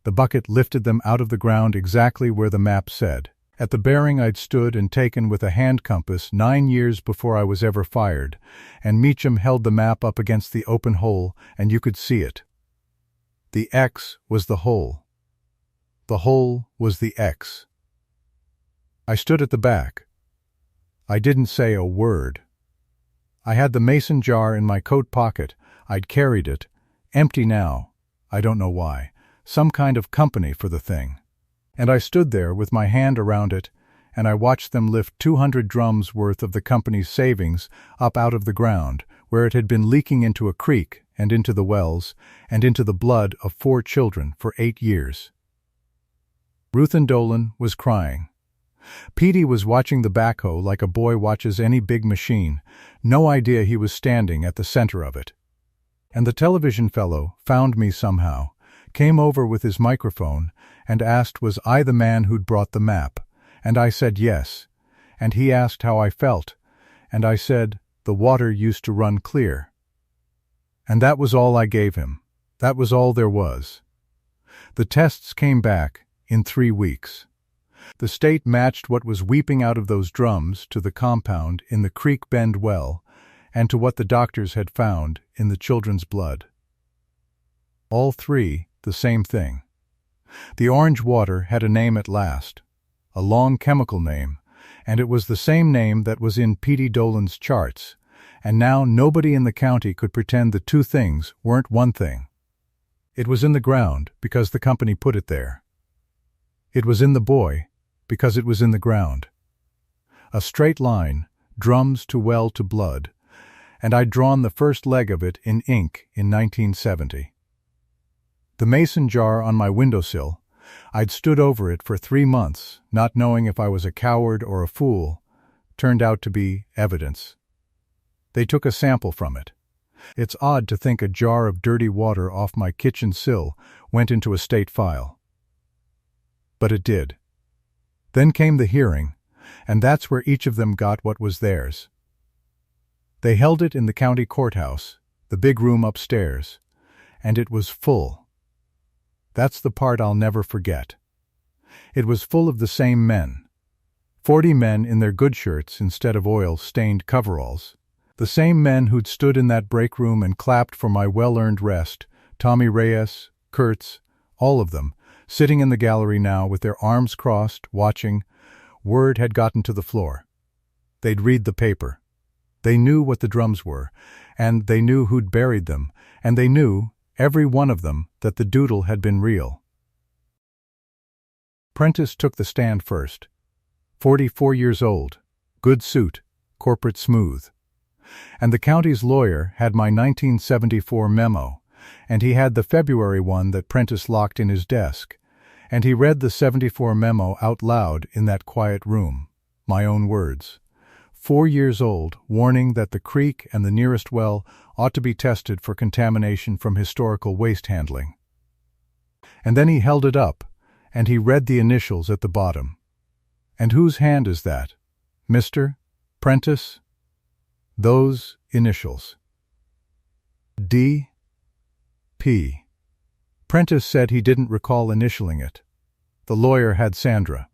The bucket lifted them out of the ground exactly where the map said. At the bearing I'd stood and taken with a hand compass 9 years before I was ever fired, and Meacham held the map up against the open hole and you could see it. The X was the hole. The hole was the X. I stood at the back. I didn't say a word. I had the mason jar in my coat pocket. I'd carried it, empty now, I don't know why, some kind of company for the thing. And I stood there with my hand around it, and I watched them lift 200 drums worth of the company's savings up out of the ground, where it had been leaking into a creek and into the wells and into the blood of 4 children for 8 years. Ruth and Dolan was crying. Petey was watching the backhoe like a boy watches any big machine, no idea he was standing at the center of it. And the television fellow found me somehow, came over with his microphone, and asked was I the man who'd brought the map, and I said yes, and he asked how I felt, and I said the water used to run clear. And that was all I gave him. That was all there was. The tests came back in 3 weeks. The state matched what was weeping out of those drums to the compound in the Creek Bend well and to what the doctors had found in the children's blood. All 3 the same thing. The orange water had a name at last, a long chemical name, and it was the same name that was in Petey Dolan's charts, and now nobody in the county could pretend the 2 things weren't one thing. It was in the ground because the company put it there. It was in the boy because it was in the ground. A straight line, drums to well to blood, and I'd drawn the first leg of it in ink in 1970. The mason jar on my windowsill, I'd stood over it for 3 months, not knowing if I was a coward or a fool, turned out to be evidence. They took a sample from it. It's odd to think a jar of dirty water off my kitchen sill went into a state file. But it did. Then came the hearing, and that's where each of them got what was theirs. They held it in the county courthouse, the big room upstairs, and it was full. That's the part I'll never forget. It was full of the same men. 40 men in their good shirts instead of oil-stained coveralls. The same men who'd stood in that break room and clapped for my well-earned rest, Tommy Reyes, Kurtz, all of them, sitting in the gallery now with their arms crossed, watching. Word had gotten to the floor. They'd read the paper. They knew what the drums were, and they knew who'd buried them, and they knew, every one of them, that the doodle had been real. Prentice took the stand first. 44 years old, good suit, corporate smooth. And the county's lawyer had my 1974 memo, and he had the February one that Prentice locked in his desk, and he read the 74 memo out loud in that quiet room, my own words. 4 years old, warning that the creek and the nearest well ought to be tested for contamination from historical waste handling. And then he held it up, and he read the initials at the bottom. And whose hand is that? Mr. Prentice? Those initials. D. P. Prentice said he didn't recall initialing it. The lawyer had Sandra,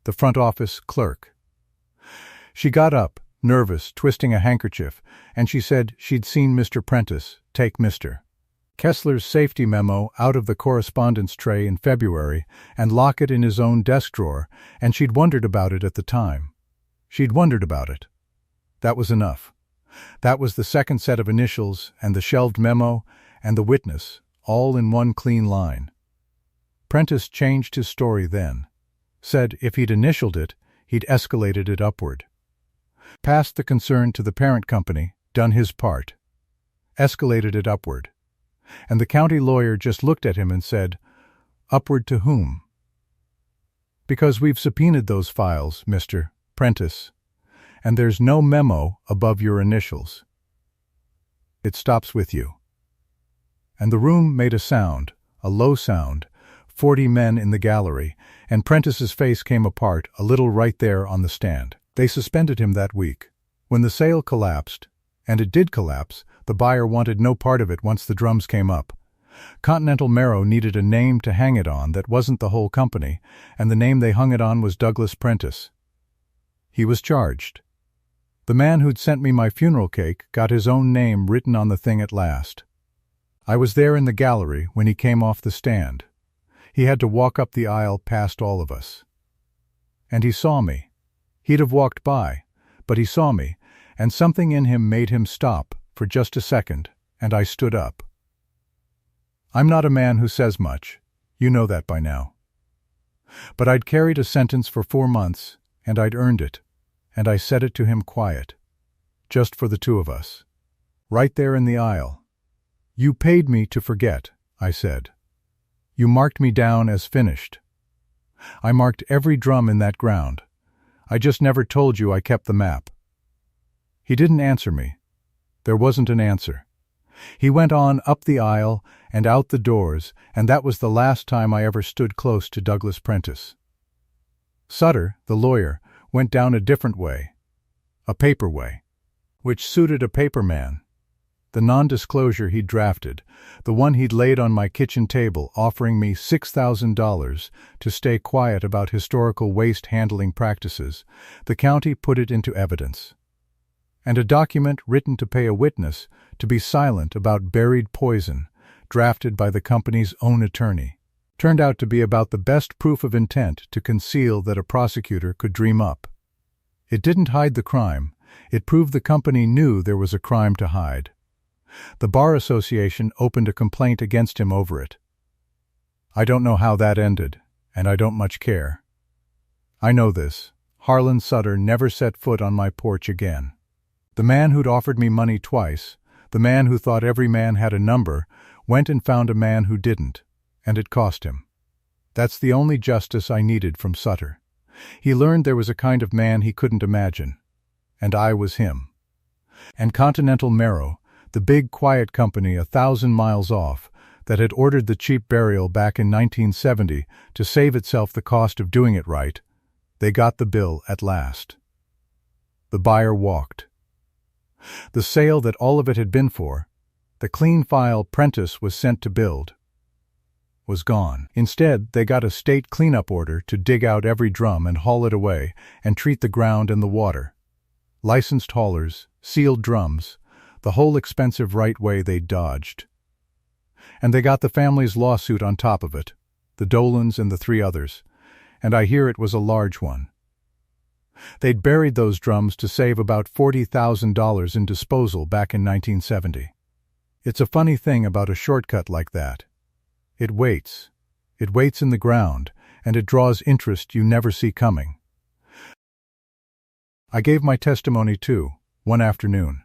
the front office clerk. She got up, nervous, twisting a handkerchief, and she said she'd seen Mr. Prentice take Mr. Kessler's safety memo out of the correspondence tray in February and lock it in his own desk drawer, and she'd wondered about it at the time. She'd wondered about it. That was enough. That was the second set of initials and the shelved memo and the witness, all in one clean line. Prentice changed his story then. Said if he'd initialed it, he'd escalated it upward. Passed the concern to the parent company, done his part. Escalated it upward. And the county lawyer just looked at him and said, "Upward to whom?" "Because we've subpoenaed those files, Mr. Prentice, and there's no memo above your initials. It stops with you." And the room made a sound, a low sound, 40 men in the gallery, and Prentice's face came apart a little right there on the stand. They suspended him that week. When the sale collapsed, and it did collapse, the buyer wanted no part of it once the drums came up. Continental Marrow needed a name to hang it on that wasn't the whole company, and the name they hung it on was Douglas Prentice. He was charged. The man who'd sent me my funeral cake got his own name written on the thing at last. I was there in the gallery when he came off the stand. He had to walk up the aisle past all of us. And he saw me. He'd have walked by, but he saw me, and something in him made him stop for just a second, and I stood up. I'm not a man who says much. You know that by now. But I'd carried a sentence for 4 months, and I'd earned it, and I said it to him quiet, just for the two of us. Right there in the aisle. "You paid me to forget," I said. "You marked me down as finished. I marked every drum in that ground. I just never told you I kept the map." He didn't answer me. There wasn't an answer. He went on up the aisle and out the doors, and that was the last time I ever stood close to Douglas Prentice. Sutter, the lawyer, went down a different way, a paper way, which suited a paper man. The non-disclosure he'd drafted, the one he'd laid on my kitchen table offering me $6,000 to stay quiet about historical waste handling practices, the county put it into evidence. And a document written to pay a witness to be silent about buried poison, drafted by the company's own attorney, turned out to be about the best proof of intent to conceal that a prosecutor could dream up. It didn't hide the crime. It proved the company knew there was a crime to hide. The Bar Association opened a complaint against him over it. I don't know how that ended, and I don't much care. I know this. Harlan Sutter never set foot on my porch again. The man who'd offered me money twice, the man who thought every man had a number, went and found a man who didn't, and it cost him. That's the only justice I needed from Sutter. He learned there was a kind of man he couldn't imagine, and I was him. And Continental Marrow, the big quiet company 1,000 miles off, that had ordered the cheap burial back in 1970 to save itself the cost of doing it right, they got the bill at last. The buyer walked. The sale that all of it had been for, the clean file Prentice was sent to build, was gone. Instead, they got a state cleanup order to dig out every drum and haul it away and treat the ground and the water. Licensed haulers, sealed drums, the whole expensive right way they'd dodged. And they got the family's lawsuit on top of it, the Dolans and the 3 others, and I hear it was a large one. They'd buried those drums to save about $40,000 in disposal back in 1970. It's a funny thing about a shortcut like that. It waits in the ground, and it draws interest you never see coming. I gave my testimony too, one afternoon.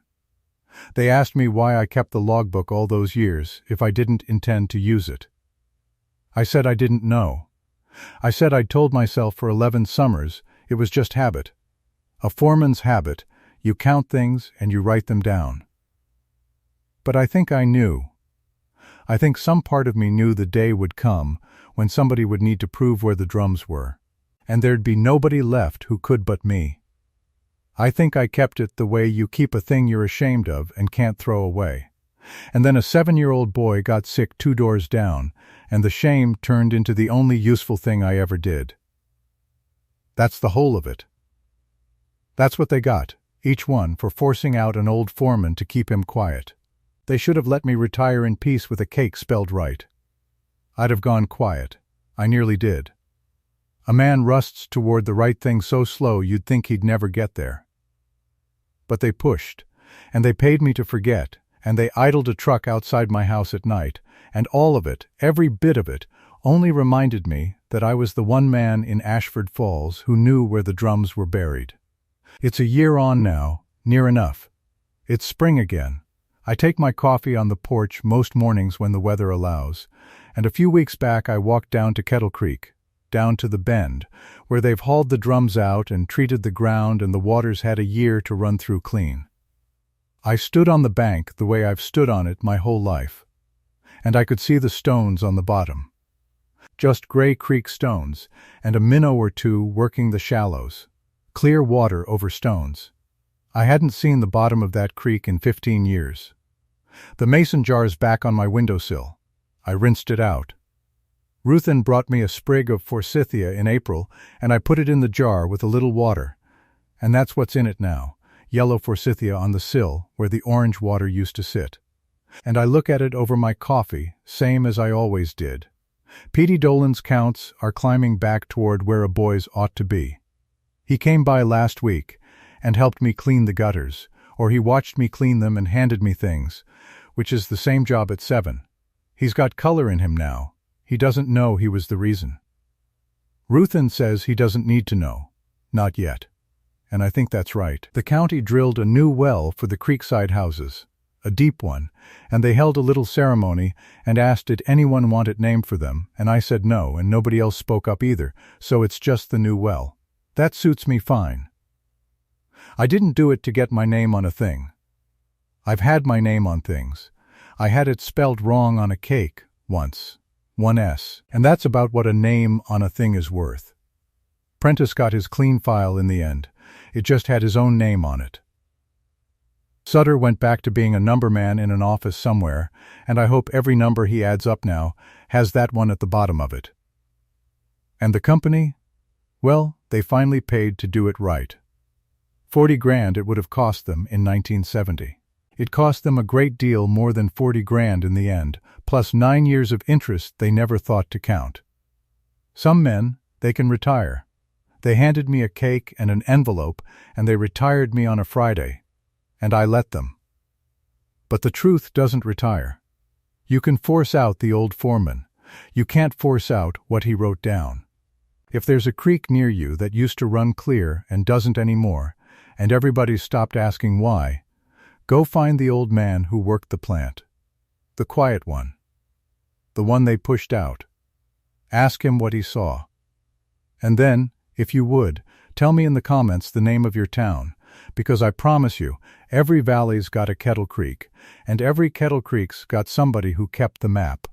They asked me why I kept the logbook all those years if I didn't intend to use it. I said I didn't know. I said I'd told myself for 11 summers it was just habit. A foreman's habit, you count things and you write them down. But I think I knew. I think some part of me knew the day would come when somebody would need to prove where the drums were, and there'd be nobody left who could but me. I think I kept it the way you keep a thing you're ashamed of and can't throw away. And then a 7-year-old boy got sick 2 doors down, and the shame turned into the only useful thing I ever did. That's the whole of it. That's what they got, each one, for forcing out an old foreman to keep him quiet. They should have let me retire in peace with a cake spelled right. I'd have gone quiet. I nearly did. A man rusts toward the right thing so slow you'd think he'd never get there. But they pushed, and they paid me to forget, and they idled a truck outside my house at night, and all of it, every bit of it, only reminded me that I was the one man in Ashford Falls who knew where the drums were buried. It's a year on now, near enough. It's spring again. I take my coffee on the porch most mornings when the weather allows, and a few weeks back I walked down to Kettle Creek, down to the bend, where they've hauled the drums out and treated the ground and the water's had a year to run through clean. I stood on the bank the way I've stood on it my whole life, and I could see the stones on the bottom. Just gray creek stones, and a minnow or two working the shallows. Clear water over stones. I hadn't seen the bottom of that creek in 15 years. The mason jar's back on my windowsill. I rinsed it out. Ruthin brought me a sprig of forsythia in April, and I put it in the jar with a little water. And that's what's in it now, yellow forsythia on the sill where the orange water used to sit. And I look at it over my coffee, same as I always did. Petey Dolan's counts are climbing back toward where a boy's ought to be. He came by last week and helped me clean the gutters, or he watched me clean them and handed me things, which is the same job at 7. He's got color in him now. He doesn't know he was the reason. Ruthin says he doesn't need to know. Not yet. And I think that's right. The county drilled a new well for the creekside houses, a deep one, and they held a little ceremony and asked did anyone want it named for them, and I said no, and nobody else spoke up either, so it's just the new well. That suits me fine. I didn't do it to get my name on a thing. I've had my name on things. I had it spelled wrong on a cake, once. 1 S, and that's about what a name on a thing is worth. Prentice got his clean file in the end. It just had his own name on it. Sutter went back to being a number man in an office somewhere, and I hope every number he adds up now has that one at the bottom of it. And the company? Well, they finally paid to do it right. 40 grand it would have cost them in 1970. It cost them a great deal more than 40 grand in the end, plus 9 years of interest they never thought to count. Some men, they can retire. They handed me a cake and an envelope, and they retired me on a Friday. And I let them. But the truth doesn't retire. You can force out the old foreman. You can't force out what he wrote down. If there's a creek near you that used to run clear and doesn't anymore, and everybody's stopped asking why, go find the old man who worked the plant. The quiet one. The one they pushed out. Ask him what he saw. And then, if you would, tell me in the comments the name of your town, because I promise you, every valley's got a Kettle Creek, and every Kettle Creek's got somebody who kept the map.